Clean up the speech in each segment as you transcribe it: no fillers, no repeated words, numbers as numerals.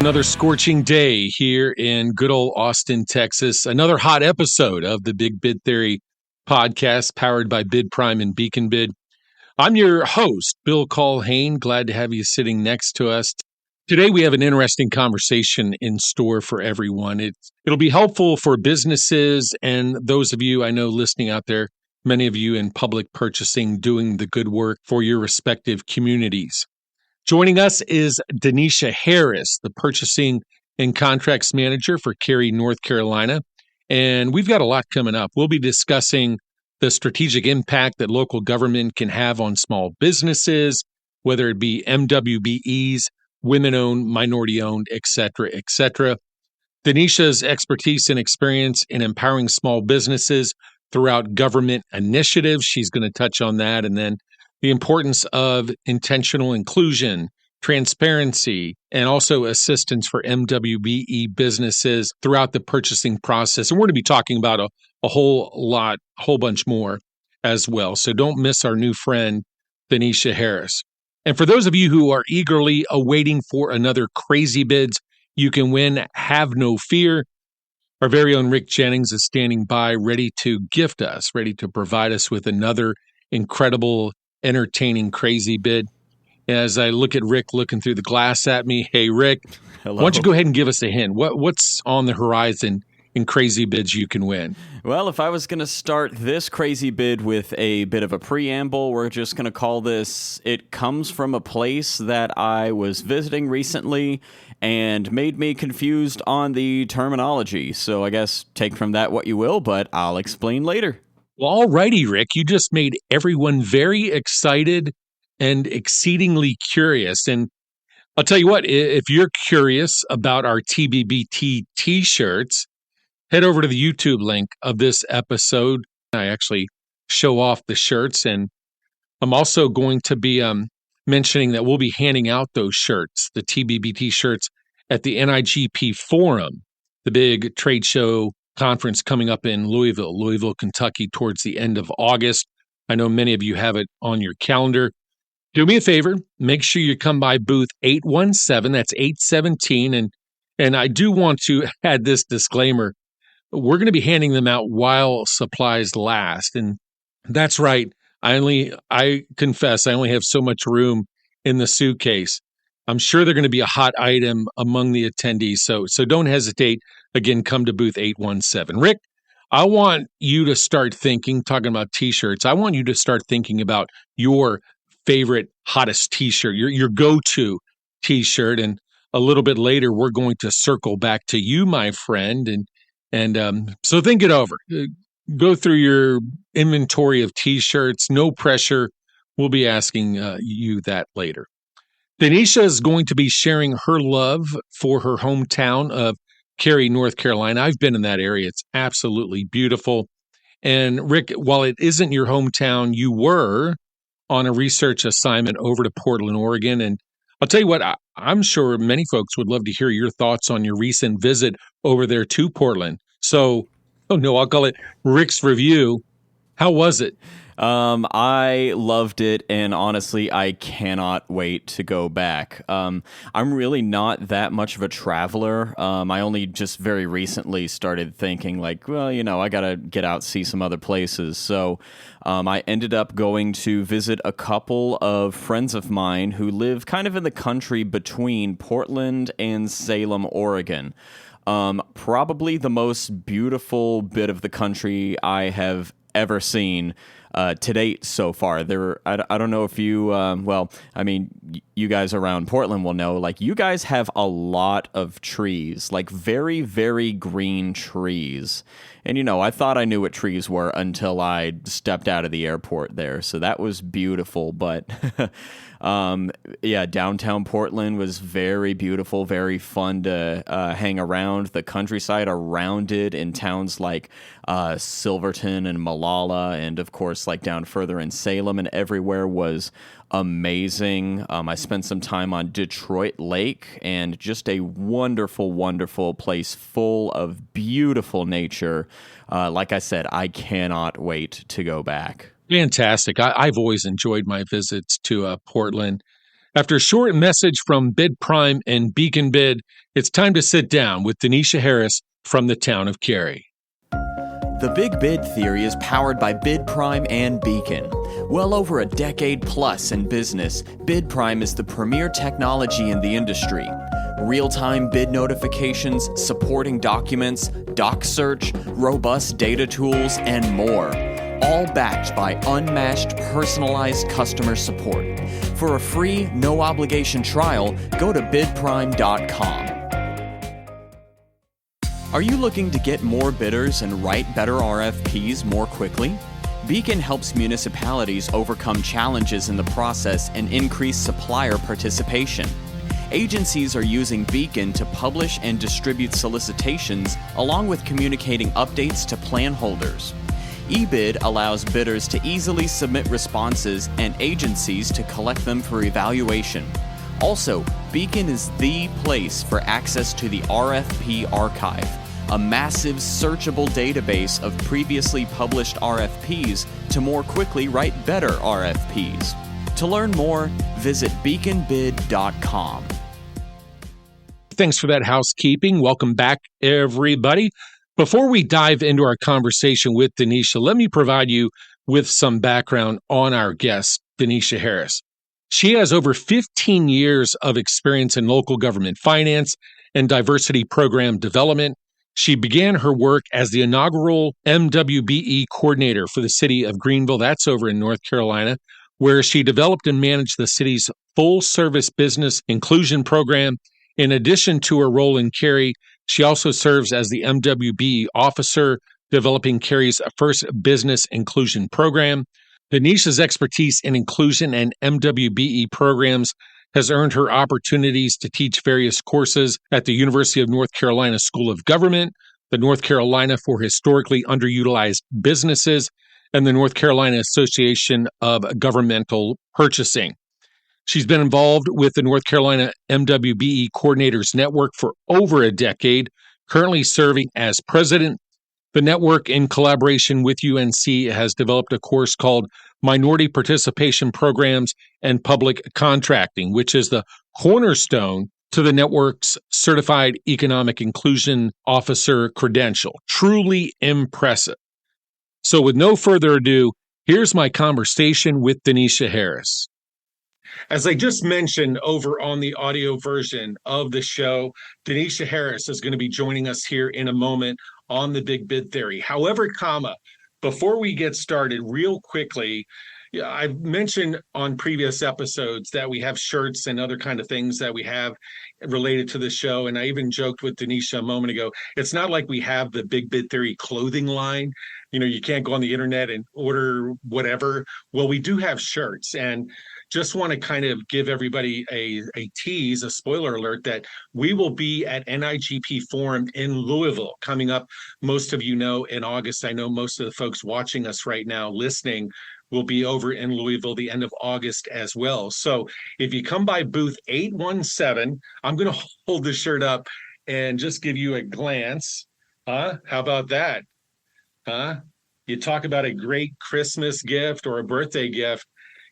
Another scorching day here in good old Austin, Texas. Another hot episode of the Big Bid Theory podcast powered by Bid Prime and Beacon Bid. I'm your host, Bill Colhane. Glad to have you sitting next to us. Today, we have an interesting conversation in store for everyone. It'll be helpful for businesses and those of you I know listening out there, many of you in public purchasing, doing the good work for your respective communities. Joining us is Denisha Harris, the Purchasing and Contracts Manager for Cary, North Carolina. And we've got a lot coming up. We'll be discussing the strategic impact that local government can have on small businesses, whether it be MWBEs, women-owned, minority-owned, et cetera, et cetera. Denisha's expertise and experience in empowering small businesses throughout government initiatives, she's going to touch on that, and then the importance of intentional inclusion, transparency, and also assistance for MWBE businesses throughout the purchasing process. And we're going to be talking about a whole bunch more as well. So don't miss our new friend, Denisha Harris. And for those of you who are eagerly awaiting for another Crazy Bids You Can Win, have no fear. Our very own Rick Jennings is standing by, ready to gift us, ready to provide us with another incredible, entertaining Crazy Bid. As I look at Rick looking through the glass at me, hey, Rick, Hello. Why don't you go ahead and give us a hint? What's on the horizon in Crazy Bids You Can Win? Well, if I was going to start this Crazy Bid with a bit of a preamble, we're just going to call this, it comes from a place that I was visiting recently and made me confused on the terminology. So I guess take from that what you will, but I'll explain later. Well, all righty, Rick. You just made everyone very excited and exceedingly curious. And I'll tell you what, if you're curious about our TBBT t-shirts, head over to the YouTube link of this episode. I actually show off the shirts, and I'm also going to be mentioning that we'll be handing out those shirts, the TBBT shirts, at the NCAGP Forum, the big trade show conference coming up in Louisville, Kentucky, towards the end of August. I know many of you have it on your calendar. Do me a favor, make sure you come by booth 817, that's 817, and I do want to add this disclaimer. We're going to be handing them out while supplies last, and that's right. I confess I only have so much room in the suitcase. I'm sure they're going to be a hot item among the attendees, so don't hesitate. Again, come to booth 817. Rick, I want you to start thinking, talking about t-shirts, I want you to start thinking about your favorite, hottest t-shirt, your go-to t-shirt, and a little bit later, we're going to circle back to you, my friend, and so think it over. Go through your inventory of t-shirts, no pressure. We'll be asking you that later. Denisha is going to be sharing her love for her hometown of Cary, North Carolina. I've been in that area. It's absolutely beautiful. And Rick, while it isn't your hometown, you were on a research assignment over to Portland, Oregon. And I'll tell you what, I'm sure many folks would love to hear your thoughts on your recent visit over there to Portland. So, I'll call it Rick's review. How was it? I loved it, and honestly, I cannot wait to go back. I'm really not that much of a traveler. I only just very recently started thinking like, well, I got to get out, see some other places. So I ended up going to visit a couple of friends of mine who live kind of in the country between Portland and Salem, Oregon. Probably the most beautiful bit of the country I have ever seen to date so far. I don't know if you, you guys around Portland will know, like, you guys have a lot of trees, like very, very green trees. And, I thought I knew what trees were until I stepped out of the airport there. So that was beautiful. But, downtown Portland was very beautiful, very fun to hang around. The countryside around it in towns like Silverton and Malala, and, of course, like down further in Salem and everywhere was amazing. I spent some time on Detroit Lake, and just a wonderful, wonderful place full of beautiful nature. Like I said, I cannot wait to go back. Fantastic. I've always enjoyed my visits to Portland. After a short message from Bid Prime and Beacon Bid, it's time to sit down with Denisha Harris from the town of Cary. The Big Bid Theory is powered by Bid Prime and Beacon. Well over a decade plus in business, Bid Prime is the premier technology in the industry. Real-time bid notifications, supporting documents, doc search, robust data tools, and more. All backed by unmatched personalized customer support. For a free, no-obligation trial, go to bidprime.com. Are you looking to get more bidders and write better RFPs more quickly? Beacon helps municipalities overcome challenges in the process and increase supplier participation. Agencies are using Beacon to publish and distribute solicitations along with communicating updates to plan holders. eBid allows bidders to easily submit responses and agencies to collect them for evaluation. Also, Beacon is the place for access to the RFP archive, a massive searchable database of previously published RFPs to more quickly write better RFPs. To learn more, visit beaconbid.com. Thanks for that housekeeping. Welcome back, everybody. Before we dive into our conversation with Denisha, let me provide you with some background on our guest, Denisha Harris. She has over 15 years of experience in local government finance and diversity program development. She began her work as the inaugural MWBE coordinator for the city of Greenville, that's over in North Carolina, where she developed and managed the city's full-service business inclusion program. In addition to her role in Cary, she also serves as the MWBE officer, developing Cary's first business inclusion program. Denisha's expertise in inclusion and MWBE programs has earned her opportunities to teach various courses at the University of North Carolina School of Government, the North Carolina for Historically Underutilized Businesses, and the North Carolina Association of Governmental Purchasing. She's been involved with the North Carolina MWBE Coordinators Network for over a decade, currently serving as president. The network, in collaboration with UNC, has developed a course called Minority Participation Programs and Public Contracting, which is the cornerstone to the network's Certified Economic Inclusion Officer credential. Truly impressive. So with no further ado, here's my conversation with Denisha Harris. As I just mentioned over on the audio version of the show, Denisha Harris is going to be joining us here in a moment on the Big Bid Theory. However, before we get started, real quickly, I've mentioned on previous episodes that we have shirts and other kind of things that we have related to the show. And I even joked with Denisha a moment ago, it's not like we have the Big Bid Theory clothing line. You know, you can't go on the internet and order whatever. Well, we do have shirts, and just want to kind of give everybody a tease, a spoiler alert, that we will be at NIGP Forum in Louisville coming up. Most of you know in August. I know most of the folks watching us right now, listening, will be over in Louisville the end of August as well. So if you come by booth 817, I'm going to hold the shirt up and just give you a glance. How about that? You talk about a great Christmas gift or a birthday gift.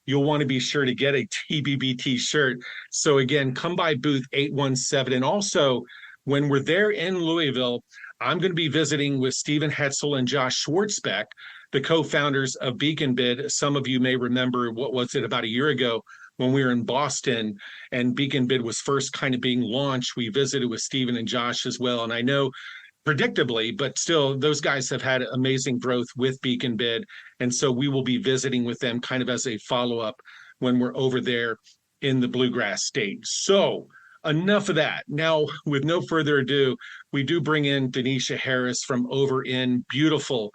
You'll want to be sure to get a TBBT shirt. So again, come by booth 817. And also, when we're there in Louisville, I'm going to be visiting with Stephen Hetzel and Josh Schwartzbeck, the co-founders of Beacon Bid. Some of you may remember, what was it, about a year ago when we were in Boston and Beacon Bid was first kind of being launched. We visited with Stephen and Josh as well. And I know, predictably, but still, those guys have had amazing growth with Beacon Bid. And so we will be visiting with them kind of as a follow-up when we're over there in the Bluegrass State. So enough of that. Now, with no further ado, we do bring in Denisha Harris from over in beautiful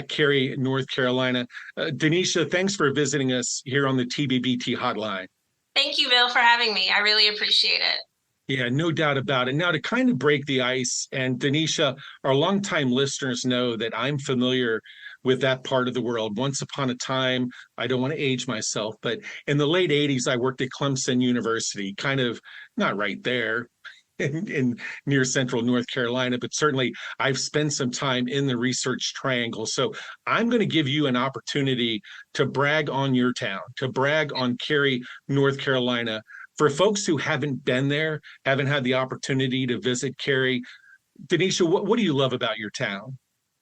Cary, North Carolina. Denisha, thanks for visiting us here on the TBBT hotline. Thank you, Bill, for having me. I really appreciate it. Yeah, no doubt about it. Now, to kind of break the ice, and Denisha, our longtime listeners know that I'm familiar with that part of the world. Once upon a time, I don't want to age myself, but in the late 80s, I worked at Clemson University, kind of not right there in near central North Carolina, but certainly I've spent some time in the Research Triangle. So I'm going to give you an opportunity to brag on your town, to brag on Cary, North Carolina, For folks who haven't been there, haven't had the opportunity to visit Cary, Denisha, what do you love about your town?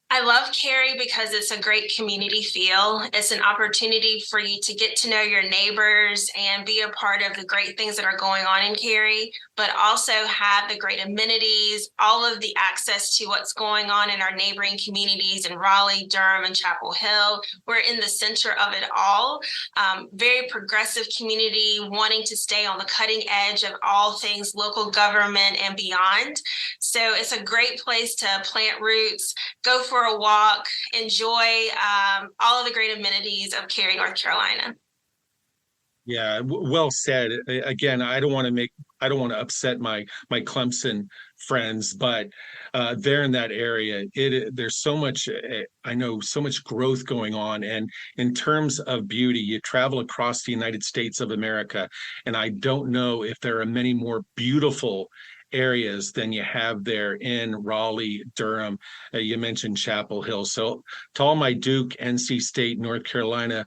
I love Cary because it's a great community feel. It's an opportunity for you to get to know your neighbors and be a part of the great things that are going on in Cary, but also have the great amenities, all of the access to what's going on in our neighboring communities in Raleigh, Durham, and Chapel Hill. We're in the center of it all. Very progressive community, wanting to stay on the cutting edge of all things local government and beyond. So it's a great place to plant roots, go for a walk, enjoy all of the great amenities of Cary, North Carolina. Yeah, well said. Again, I don't want to upset my Clemson friends, but they're in that area. There's so much, I know, so much growth going on. And in terms of beauty, you travel across the United States of America, and I don't know if there are many more beautiful areas than you have there in Raleigh, Durham. You mentioned Chapel Hill. So to all my Duke, NC State, North Carolina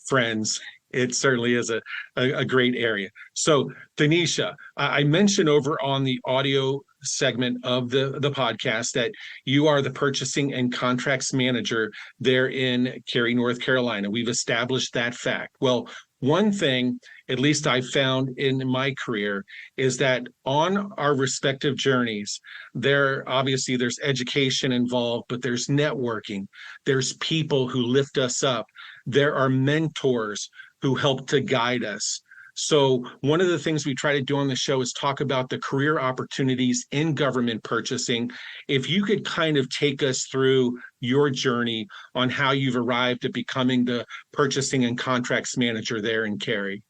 friends, it certainly is a great area. So, Denisha, I mentioned over on the audio segment of the podcast that you are the purchasing and contracts manager there in Cary, North Carolina. We've established that fact. Well, one thing, at least I found in my career, is that on our respective journeys, there's education involved, but there's networking. There's people who lift us up. There are mentors who help to guide us. So one of the things we try to do on the show is talk about the career opportunities in government purchasing. If you could kind of take us through your journey on how you've arrived at becoming the purchasing and contracts manager there in Cary.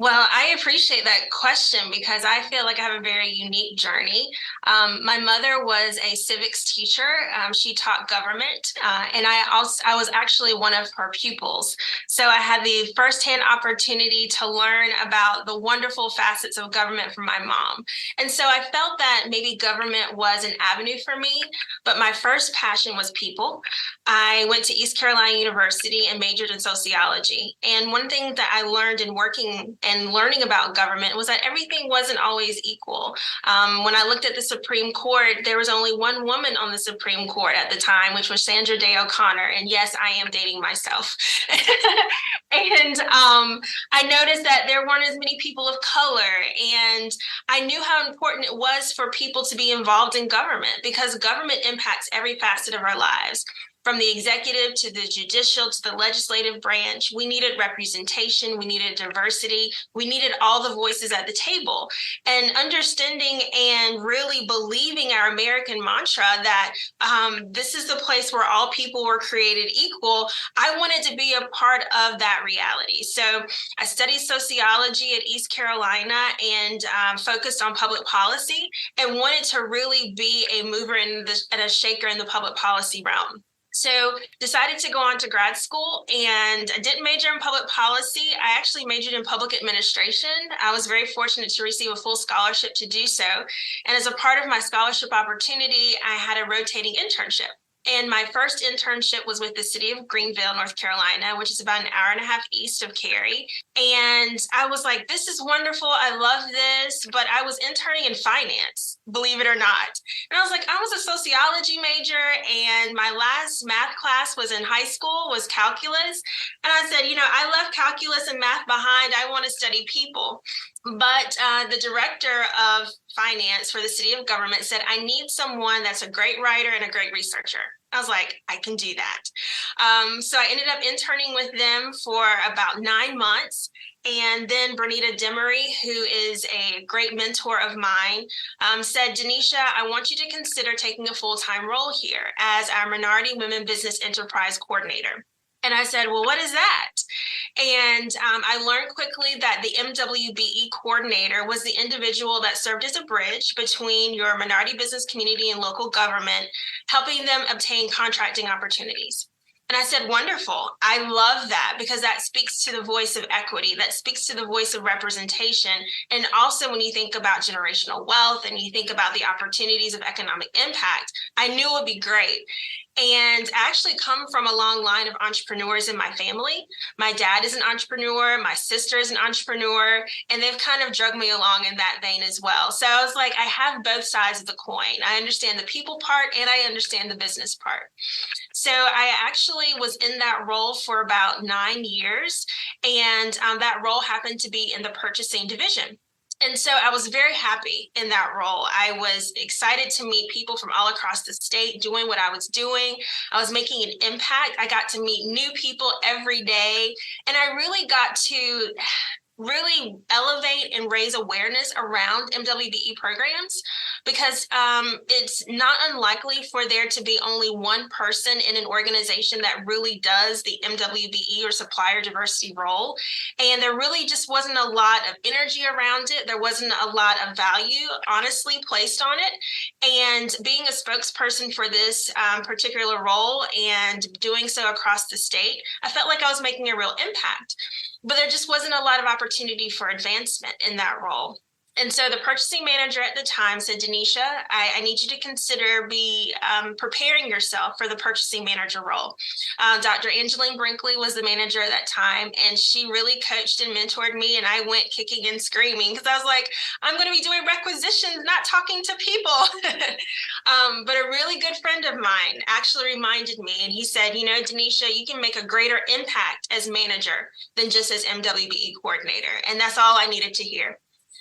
Well, I appreciate that question because I feel like I have a very unique journey. My mother was a civics teacher. She taught government, and I was actually one of her pupils. So I had the firsthand opportunity to learn about the wonderful facets of government from my mom. And so I felt that maybe government was an avenue for me, but my first passion was people. I went to East Carolina University and majored in sociology. And one thing that I learned in working and learning about government was that everything wasn't always equal. When I looked at the Supreme Court, there was only one woman on the Supreme Court at the time, which was Sandra Day O'Connor. And yes, I am dating myself. And I noticed that there weren't as many people of color. And I knew how important it was for people to be involved in government because government impacts every facet of our lives. From the executive to the judicial to the legislative branch, we needed representation, we needed diversity, we needed all the voices at the table. And understanding and really believing our American mantra that this is the place where all people were created equal, I wanted to be a part of that reality. So I studied sociology at East Carolina and focused on public policy and wanted to really be a mover and a shaker in the public policy realm. So decided to go on to grad school and I didn't major in public policy. I actually majored in public administration. I was very fortunate to receive a full scholarship to do so. And as a part of my scholarship opportunity, I had a rotating internship. And my first internship was with the city of Greenville, North Carolina, which is about an hour and a half east of Cary. And I was like, this is wonderful. I love this. But I was interning in finance, believe it or not. And I was like, I was a sociology major. And my last math class was in high school, was calculus. And I said, I left calculus and math behind. I want to study people. But the director of finance for the city of government said, I need someone that's a great writer and a great researcher. I was like, I can do that. So I ended up interning with them for about 9 months. And then Bernita Demery, who is a great mentor of mine, said, Denisha, I want you to consider taking a full-time role here as our Minority Women Business Enterprise Coordinator. And I said, well, what is that? And I learned quickly that the MWBE coordinator was the individual that served as a bridge between your minority business community and local government, helping them obtain contracting opportunities. And I said, wonderful. I love that because that speaks to the voice of equity, that speaks to the voice of representation. And also when you think about generational wealth and you think about the opportunities of economic impact, I knew it would be great. and I actually come from a long line of entrepreneurs in my family. My dad is an entrepreneur, my sister is an entrepreneur, and they've kind of drugged me along in that vein as well. So I was like, I have both sides of the coin. I understand the people part and I understand the business part. So I actually was in that role for about 9 years, and that role happened to be in the purchasing division. And so I was very happy in that role. I was excited to meet people from all across the state doing what I was doing. I was making an impact. I got to meet new people every day, and I really got to really elevate and raise awareness around MWBE programs, because it's not unlikely for there to be only one person in an organization that really does the MWBE or supplier diversity role. And there really just wasn't a lot of energy around it. There wasn't a lot of value, honestly, placed on it. And being a spokesperson for this particular role and doing so across the state, I felt like I was making a real impact. But there just wasn't a lot of opportunity for advancement in that role. And so the purchasing manager at the time said, Denisha, I need you to consider preparing yourself for the purchasing manager role. Dr. Angeline Brinkley was the manager at that time, and she really coached and mentored me, and I went kicking and screaming because I was like, I'm going to be doing requisitions, not talking to people. But a really good friend of mine actually reminded me, and he said, you know, Denisha, you can make a greater impact as manager than just as MWBE coordinator. And that's all I needed to hear.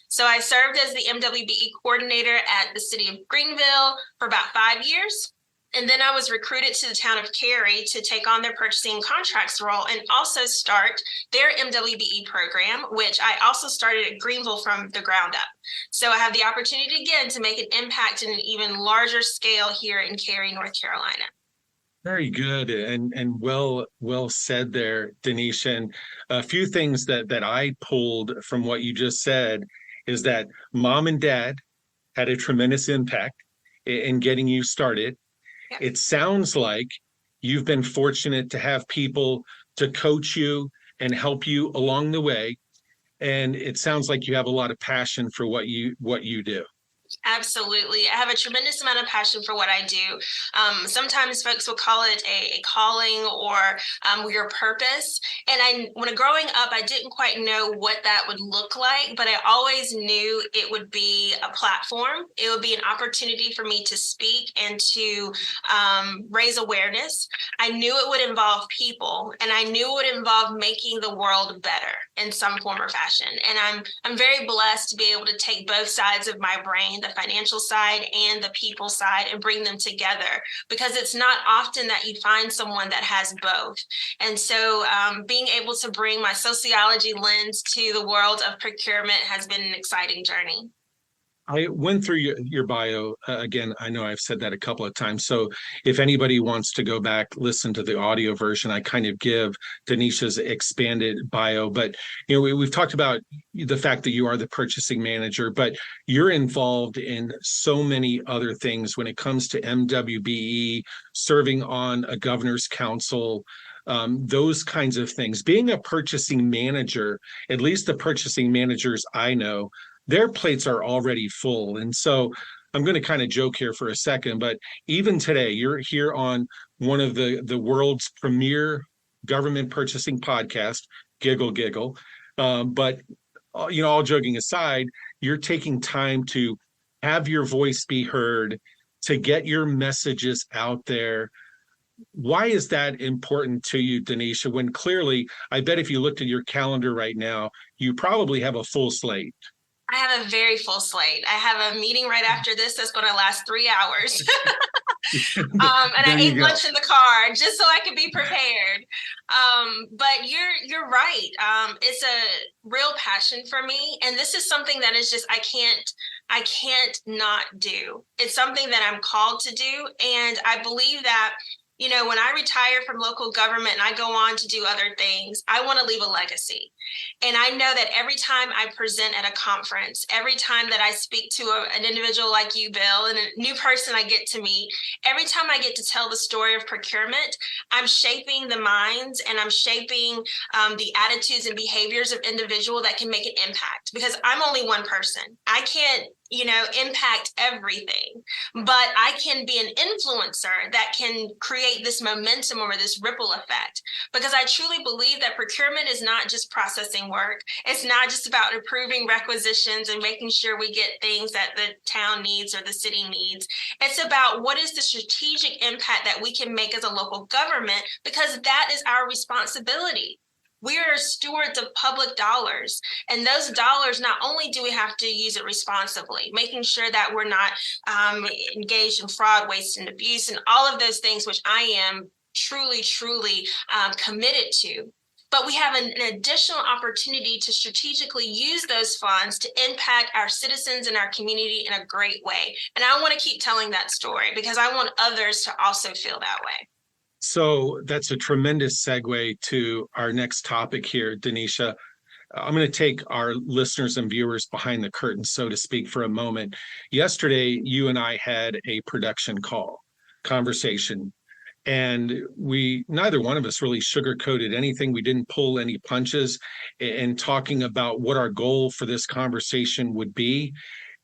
So I served as the MWBE coordinator at the city of Greenville for about 5 years. And then I was recruited to the town of Cary to take on their purchasing contracts role and also start their MWBE program, which I also started at Greenville from the ground up. So I have the opportunity again to make an impact in an even larger scale here in Cary, North Carolina. Very good and well said there, Denisha. And a few things that I pulled from what you just said is that mom and dad had a tremendous impact in getting you started. Yep. It sounds like you've been fortunate to have people to coach you and help you along the way. And it sounds like you have a lot of passion for what you do. Absolutely. I have a tremendous amount of passion for what I do. Sometimes folks will call it a calling or your purpose. And when growing up, I didn't quite know what that would look like, but I always knew it would be a platform. It would be an opportunity for me to speak and to raise awareness. I knew it would involve people, and I knew it would involve making the world better in some form or fashion. And I'm very blessed to be able to take both sides of my brain, the financial side and the people side, and bring them together, because it's not often that you find someone that has both. And so being able to bring my sociology lens to the world of procurement has been an exciting journey. I went through your bio. Again, I know I've said that a couple of times. So if anybody wants to go back, listen to the audio version, I kind of give Denisha's expanded bio. But, you know, we've talked about the fact that you are the purchasing manager, but you're involved in so many other things when it comes to MWBE, serving on a governor's council, those kinds of things. Being a purchasing manager, at least the purchasing managers I know, their plates are already full. And so I'm going to kind of joke here for a second, but even today, you're here on one of the world's premier government purchasing podcast, Giggle Giggle. But, you know, all joking aside, you're taking time to have your voice be heard, to get your messages out there. Why is that important to you, Denisha, when clearly, I bet if you looked at your calendar right now, you probably have a full slate? I have a very full slate. I have a meeting right after this that's going to last 3 hours. And I ate lunch in the car just so I could be prepared. But you're right. It's a real passion for me. And this is something that is just, I can't not do. It's something that I'm called to do. And I believe that, you know, when I retire from local government and I go on to do other things, I want to leave a legacy. And I know that every time I present at a conference, every time that I speak to an individual like you, Bill, and a new person I get to meet, every time I get to tell the story of procurement, I'm shaping the minds and I'm shaping the attitudes and behaviors of individuals that can make an impact, because I'm only one person. I can't impact everything, but I can be an influencer that can create this momentum or this ripple effect, because I truly believe that procurement is not just processing work. It's not just about approving requisitions and making sure we get things that the town needs or the city needs. It's about what is the strategic impact that we can make as a local government, because that is our responsibility. We are stewards of public dollars, and those dollars, not only do we have to use it responsibly, making sure that we're not engaged in fraud, waste, and abuse, and all of those things, which I am truly, truly committed to. But we have an additional opportunity to strategically use those funds to impact our citizens and our community in a great way. And I want to keep telling that story because I want others to also feel that way. So that's a tremendous segue to our next topic here, Denisha. I'm going to take our listeners and viewers behind the curtain, so to speak, for a moment. Yesterday, you and I had a production conversation, and neither one of us really sugarcoated anything. We didn't pull any punches in talking about what our goal for this conversation would be.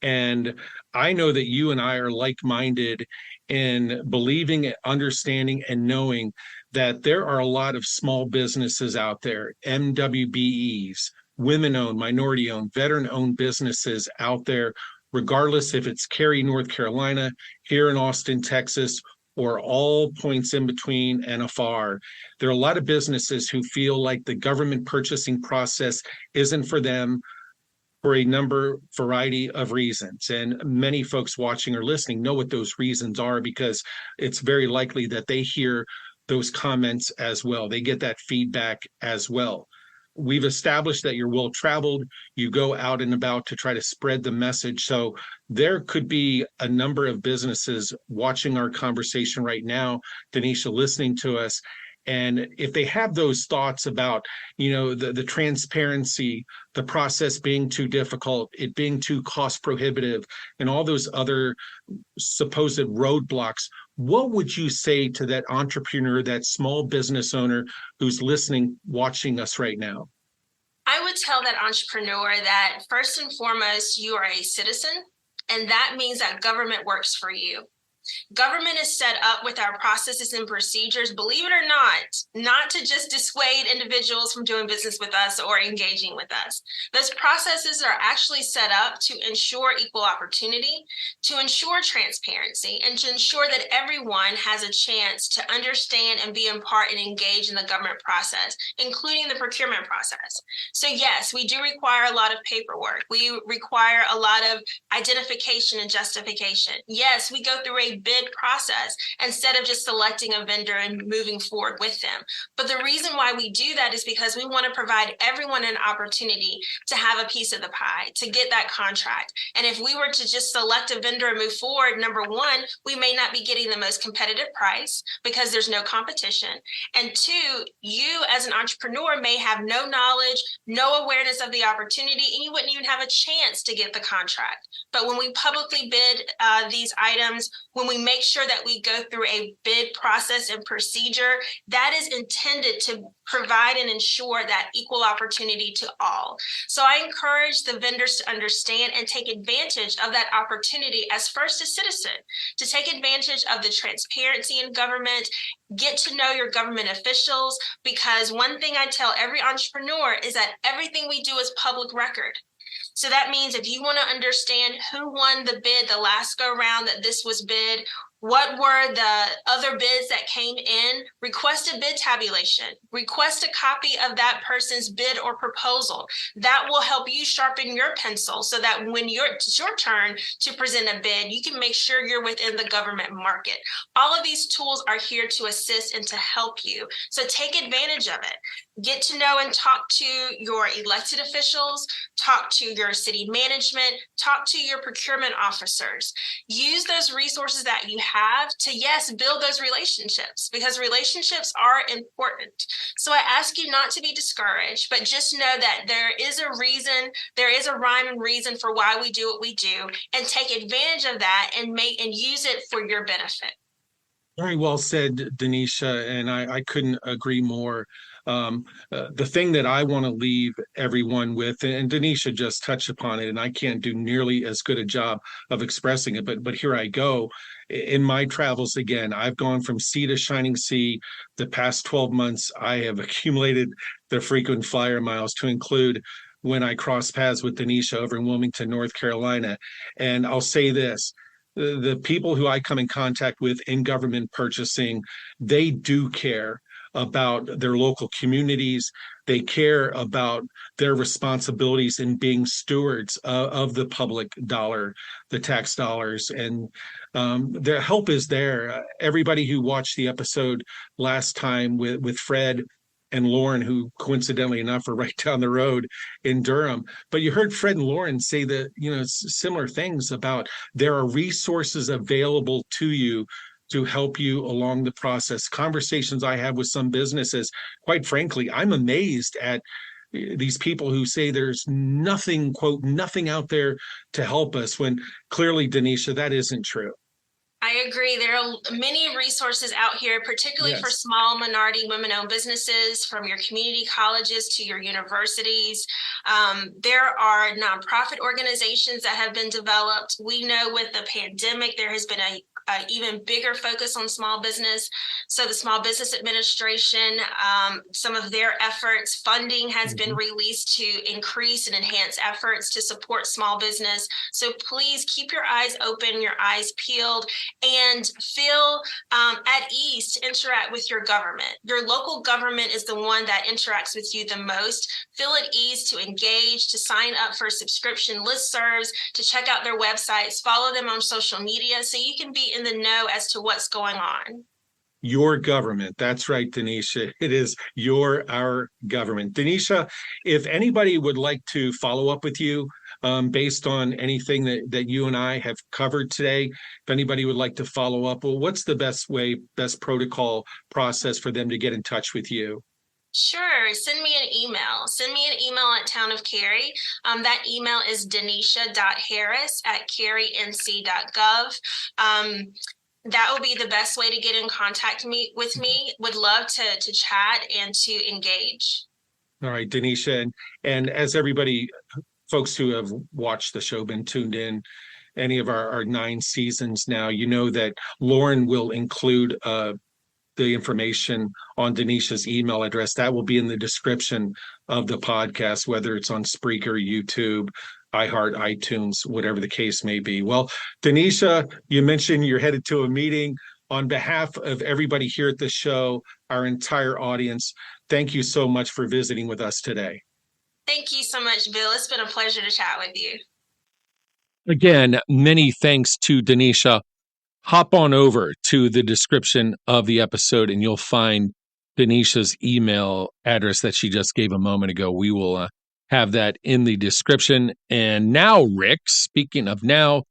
And I know that you and I are like-minded in believing, understanding, and knowing that there are a lot of small businesses out there, MWBEs, women-owned, minority-owned, veteran-owned businesses out there, regardless if it's Cary, North Carolina, here in Austin, Texas, or all points in between and afar. There are a lot of businesses who feel like the government purchasing process isn't for them, for a variety of reasons. And many folks watching or listening know what those reasons are, because it's very likely that they hear those comments as well. They get that feedback as well. We've established that you're well-traveled. You go out and about to try to spread the message. So there could be a number of businesses watching our conversation right now, Denisha, listening to us. And if they have those thoughts about, the transparency, the process being too difficult, it being too cost prohibitive, and all those other supposed roadblocks, what would you say to that entrepreneur, that small business owner who's listening, watching us right now? I would tell that entrepreneur that first and foremost, you are a citizen, and that means that government works for you. Government is set up with our processes and procedures, believe it or not to just dissuade individuals from doing business with us or engaging with us. Those processes are actually set up to ensure equal opportunity, to ensure transparency, and to ensure that everyone has a chance to understand and be in part and engage in the government process, including the procurement process. So yes, we do require a lot of paperwork. We require a lot of identification and justification. Yes, we go through a bid process instead of just selecting a vendor and moving forward with them. But the reason why we do that is because we want to provide everyone an opportunity to have a piece of the pie, to get that contract. And if we were to just select a vendor and move forward, number one, we may not be getting the most competitive price because there's no competition. And two, you as an entrepreneur may have no knowledge, no awareness of the opportunity, and you wouldn't even have a chance to get the contract. But when we publicly bid these items, when we make sure that we go through a bid process and procedure, that is intended to provide and ensure that equal opportunity to all. So I encourage the vendors to understand and take advantage of that opportunity as first a citizen, to take advantage of the transparency in government, get to know your government officials, because one thing I tell every entrepreneur is that everything we do is public record. So that means if you want to understand who won the bid the last go round that this was bid, what were the other bids that came in, request a bid tabulation, request a copy of that person's bid or proposal. That will help you sharpen your pencil so that when it's your turn to present a bid, you can make sure you're within the government market. All of these tools are here to assist and to help you. So take advantage of it. Get to know and talk to your elected officials, talk to your city management, talk to your procurement officers. Use those resources that you have to, yes, build those relationships, because relationships are important. So I ask you not to be discouraged, but just know that there is a reason, there is a rhyme and reason for why we do what we do, and take advantage of that and use it for your benefit. Very well said, Denisha, and I couldn't agree more. The thing that I want to leave everyone with, and Denisha just touched upon it, and I can't do nearly as good a job of expressing it, but here I go. In my travels again, I've gone from sea to shining sea. The past 12 months, I have accumulated the frequent flyer miles to include when I cross paths with Denisha over in Wilmington, North Carolina. And I'll say this, the people who I come in contact with in government purchasing, they do care about their local communities. They care about their responsibilities in being stewards of the public dollar, the tax dollars, and their help is there. Everybody who watched the episode last time with Fred and Lauren, who coincidentally enough are right down the road in Durham. But you heard Fred and Lauren say that, similar things about there are resources available to you to help you along the process. Conversations I have with some businesses, quite frankly, I'm amazed at these people who say there's nothing, quote, nothing out there to help us, when clearly, Denisha, that isn't true. I agree. There are many resources out here, particularly for small minority women-owned businesses, from your community colleges to your universities. There are nonprofit organizations that have been developed. We know with the pandemic, there has been a even bigger focus on small business. So the Small Business Administration, some of their efforts, funding has been released to increase and enhance efforts to support small business. So please keep your eyes open, your eyes peeled, and feel at ease to interact with your government. Your local government is the one that interacts with you the most. Feel at ease to engage, to sign up for subscription listservs, to check out their websites, follow them on social media so you can be in the know as to what's going on. Your government. That's right, Denisha. It is our government. Denisha, if anybody would like to follow up with you based on anything that you and I have covered today, if anybody would like to follow up, well, what's the best protocol process for them to get in touch with you? Sure. Send me an email. Send me an email at Town of Cary. That email is denisha.harris@carync.gov. That will be the best way to get in contact with me. Would love to chat and to engage. All right, Denisha. And as everybody, folks who have watched the show, been tuned in, any of our 9 seasons now, you know that Lauren will include the information on Denisha's email address. That will be in the description of the podcast, whether it's on Spreaker, YouTube, iHeart, iTunes, whatever the case may be. Well, Denisha, you mentioned you're headed to a meeting. On behalf of everybody here at the show, our entire audience, thank you so much for visiting with us today. Thank you so much, Bill. It's been a pleasure to chat with you. Again, many thanks to Denisha. Hop on over to the description of the episode and you'll find Denisha's email address that she just gave a moment ago. We will have that in the description. And now, Rick, speaking of now,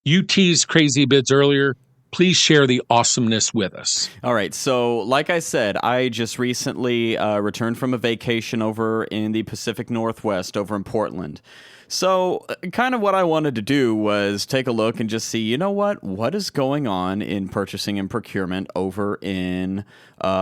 you teased crazy bids earlier. Please share the awesomeness with us. All right. So, like I said, I just recently returned from a vacation over in the Pacific Northwest over in Portland. So kind of what I wanted to do was take a look and just see, what is going on in purchasing and procurement over in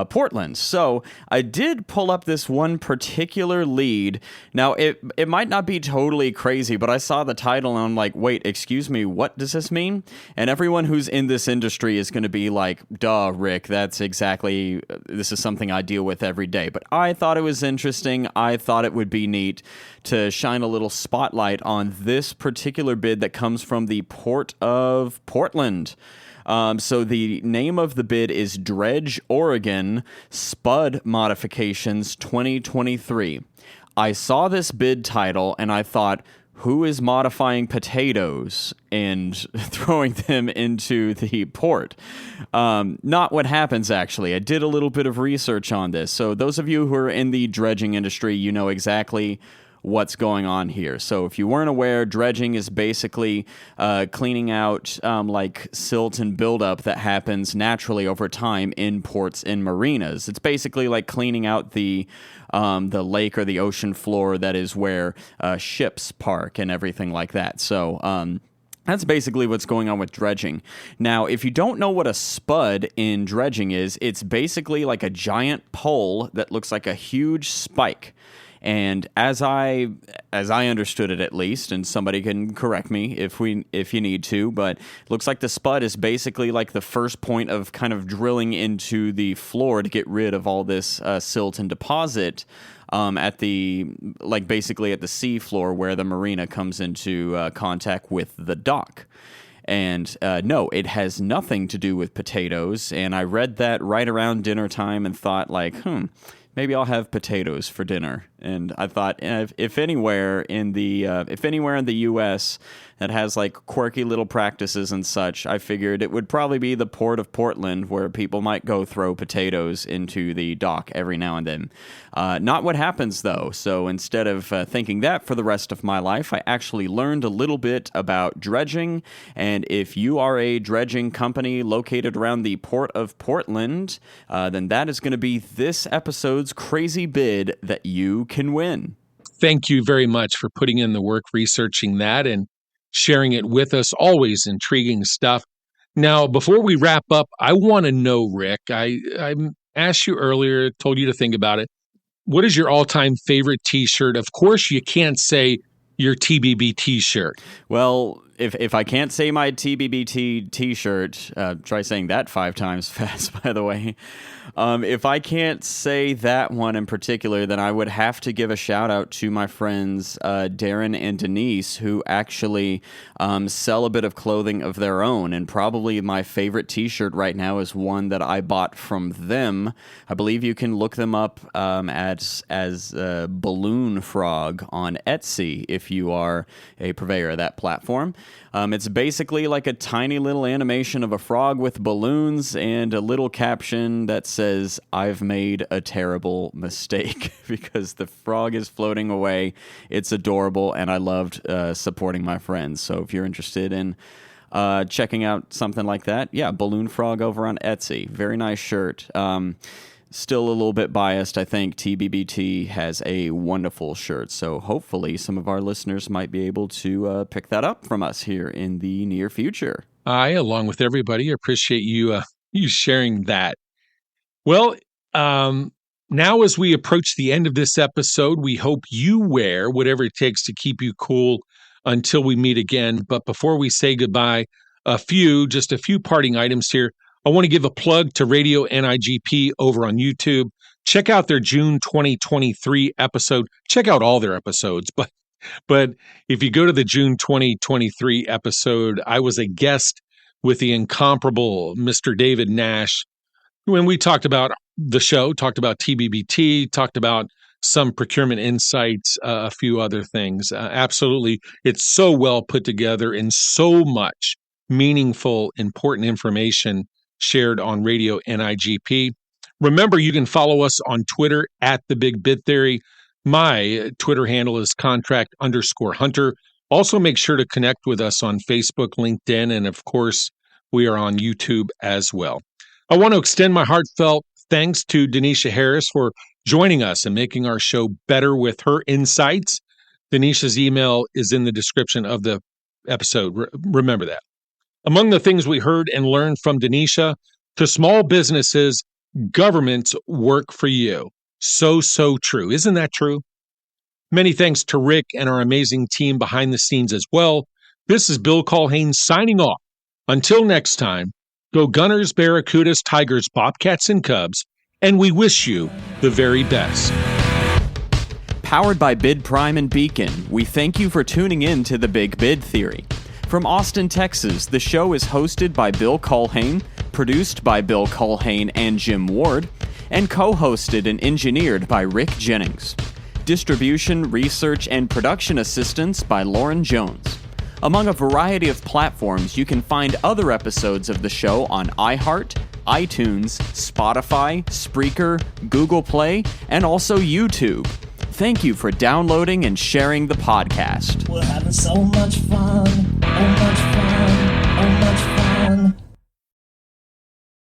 Portland. So I did pull up this one particular lead. Now, it might not be totally crazy, but I saw the title and I'm like, wait, excuse me, what does this mean? And everyone who's in this industry is going to be like, duh, Rick, this is something I deal with every day. But I thought it was interesting. I thought it would be neat to shine a little spotlight on this particular bid that comes from the Port of Portland. So the name of the bid is Dredge, Oregon, Spud Modifications 2023. I saw this bid title and I thought, who is modifying potatoes and throwing them into the port? Not what happens, actually. I did a little bit of research on this. So those of you who are in the dredging industry, you know exactly what's going on here. So if you weren't aware, dredging is basically cleaning out like silt and buildup that happens naturally over time in ports and marinas. It's basically like cleaning out the lake or the ocean floor that is where ships park and everything like that. So That's basically what's going on with dredging. Now, if you don't know what a spud in dredging is, it's basically like a giant pole that looks like a huge spike. And as I understood it, at least, and somebody can correct me if you need to, but it looks like the spud is basically like the first point of kind of drilling into the floor to get rid of all this silt and deposit basically at the sea floor where the marina comes into contact with the dock. And no, it has nothing to do with potatoes. And I read that right around dinner time and thought maybe I'll have potatoes for dinner. And I thought, if anywhere in the U.S. that has like quirky little practices and such, I figured it would probably be the port of Portland, where people might go throw potatoes into the dock every now and then. Not what happens, though. So instead of thinking that for the rest of my life, I actually learned a little bit about dredging. And if you are a dredging company located around the port of Portland, then that is going to be this episode's crazy bid that you can win. Thank you very much for putting in the work researching that and sharing it with us. Always intriguing stuff. Now, before we wrap up, I want to know, Rick, I asked you earlier, told you to think about it. What is your all-time favorite T-shirt? Of course, you can't say your TBB T-shirt. Well, if I can't say my TBBT T-shirt, try saying that 5 times fast, by the way. If I can't say that one in particular, then I would have to give a shout out to my friends Darren and Denise, who actually sell a bit of clothing of their own. And probably my favorite T-shirt right now is one that I bought from them. I believe you can look them up as Balloon Frog on Etsy if you are a purveyor of that platform. It's basically like a tiny little animation of a frog with balloons and a little caption that says, "I've made a terrible mistake," because the frog is floating away. It's adorable, and I loved supporting my friends. So if you're interested in checking out something like that, yeah, Balloon Frog over on Etsy. Very nice shirt. Still a little bit biased. I think TBBT has a wonderful shirt, so hopefully some of our listeners might be able to pick that up from us here in the near future. I, along with everybody, appreciate you sharing that. Well, now as we approach the end of this episode, we hope you wear whatever it takes to keep you cool until we meet again. But before we say goodbye, just a few parting items here. I want to give a plug to Radio NIGP over on YouTube. Check out their June 2023 episode. Check out all their episodes, but if you go to the June 2023 episode, I was a guest with the incomparable Mr. David Nash when we talked about the show, talked about TBBT, talked about some procurement insights, a few other things. Absolutely, it's so well put together and so much meaningful, important information shared on Radio NIGP. Remember, you can follow us on Twitter at The Big Bid Theory. My Twitter handle is contract_hunter. Also, make sure to connect with us on Facebook, LinkedIn, and of course, we are on YouTube as well. I want to extend my heartfelt thanks to Denisha Harris for joining us and making our show better with her insights. Denisha's email is in the description of the episode. Remember that. Among the things we heard and learned from Denisha, to small businesses, governments work for you. So true. Isn't that true? Many thanks to Rick and our amazing team behind the scenes as well. This is Bill Culhane signing off. Until next time, go Gunners, Barracudas, Tigers, Bobcats, and Cubs, and we wish you the very best. Powered by Bid Prime and Beacon, we thank you for tuning in to The Big Bid Theory. From Austin, Texas, the show is hosted by Bill Culhane, produced by Bill Culhane and Jim Ward, and co-hosted and engineered by Rick Jennings. Distribution, research, and production assistance by Lauren Jones. Among a variety of platforms, you can find other episodes of the show on iHeart, iTunes, Spotify, Spreaker, Google Play, and also YouTube. Thank you for downloading and sharing the podcast. We're having so much fun, oh much fun, oh much fun.